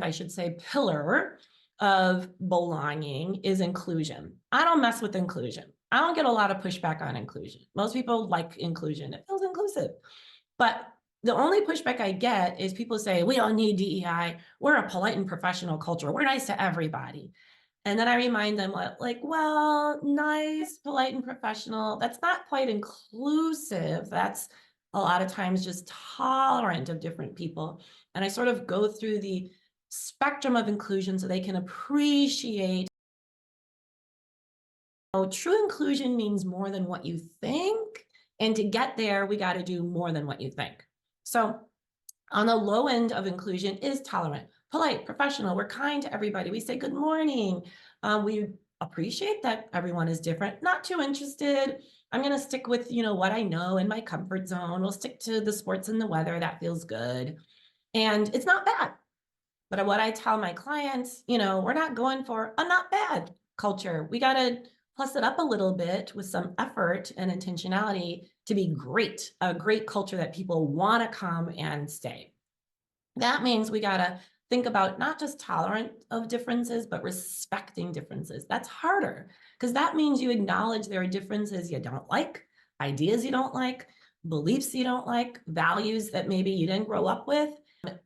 I should say, pillar of belonging is inclusion. I don't mess with inclusion. I don't get a lot of pushback on inclusion. Most people like inclusion. It feels inclusive. But the only pushback I get is people say, we don't need DEI. We're a polite and professional culture. We're nice to everybody. And then I remind them, like, well, nice, polite, and professional, that's not quite inclusive. That's a lot of times just tolerant of different people. And I sort of go through the spectrum of inclusion so they can appreciate. True inclusion means more than what you think. And to get there, we got to do more than what you think. So on the low end of inclusion is tolerant, polite, professional. We're kind to everybody. We say good morning. We appreciate that everyone is different, not too interested. I'm going to stick with, what I know in my comfort zone. We'll stick to the sports and the weather. That feels good. And it's not bad. But what I tell my clients, we're not going for a not bad culture. We got to plus it up a little bit with some effort and intentionality to be great, a great culture that people want to come and stay. That means we got to think about not just tolerant of differences, but respecting differences. That's harder because that means you acknowledge there are differences you don't like, ideas you don't like, beliefs you don't like, values that maybe you didn't grow up with.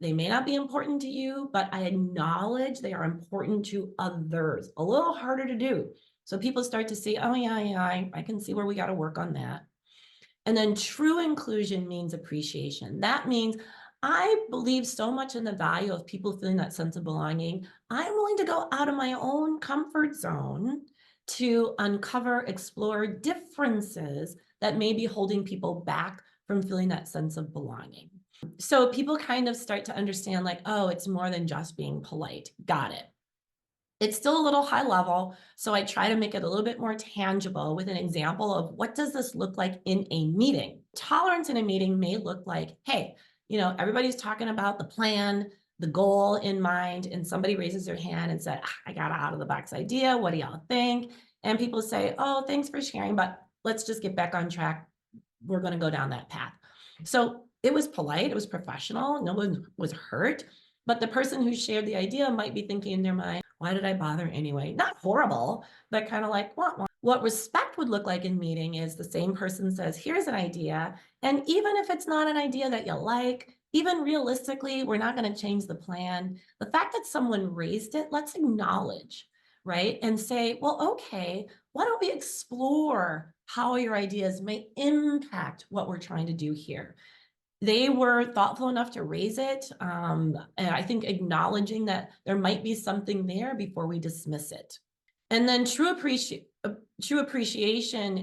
They may not be important to you, but I acknowledge they are important to others. A little harder to do. So people start to see, oh yeah, I can see where we got to work on that. And then true inclusion means appreciation. That means I believe so much in the value of people feeling that sense of belonging. I'm willing to go out of my own comfort zone to uncover, explore differences that may be holding people back from feeling that sense of belonging. So people kind of start to understand like, oh, it's more than just being polite. Got it. It's still a little high level, so I try to make it a little bit more tangible with an example of what does this look like in a meeting. Tolerance in a meeting may look like, hey, everybody's talking about the plan, the goal in mind, and somebody raises their hand and said, I got an out of the box idea. What do y'all think? And people say, oh, thanks for sharing, but let's just get back on track. We're going to go down that path. So it was polite, it was professional, no one was hurt, but the person who shared the idea might be thinking in their mind, why did I bother anyway? Not horrible, but kind of like, what respect would look like in meeting is the same person says, here's an idea. And even if it's not an idea that you like, even realistically, we're not going to change the plan. The fact that someone raised it, let's acknowledge, right? And say, well, okay, why don't we explore how your ideas may impact what we're trying to do here? They were thoughtful enough to raise it. And I think acknowledging that there might be something there before we dismiss it. And then true appreciation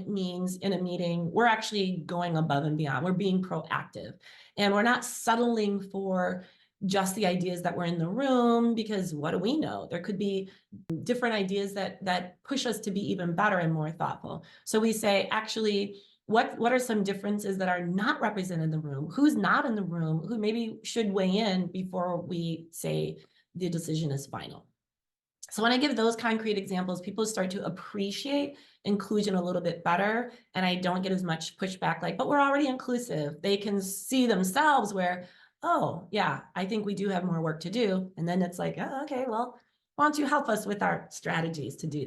means in a meeting, we're actually going above and beyond. We're being proactive and we're not settling for just the ideas that were in the room, because what do we know? There could be different ideas that push us to be even better and more thoughtful. So we say, actually, what are some differences that are not represented in the room? Who's not in the room? Who maybe should weigh in before we say the decision is final? So when I give those concrete examples, people start to appreciate inclusion a little bit better, and I don't get as much pushback like, but we're already inclusive. They can see themselves where, oh yeah, I think we do have more work to do. And then it's like, oh, okay, well, why don't you help us with our strategies to do that?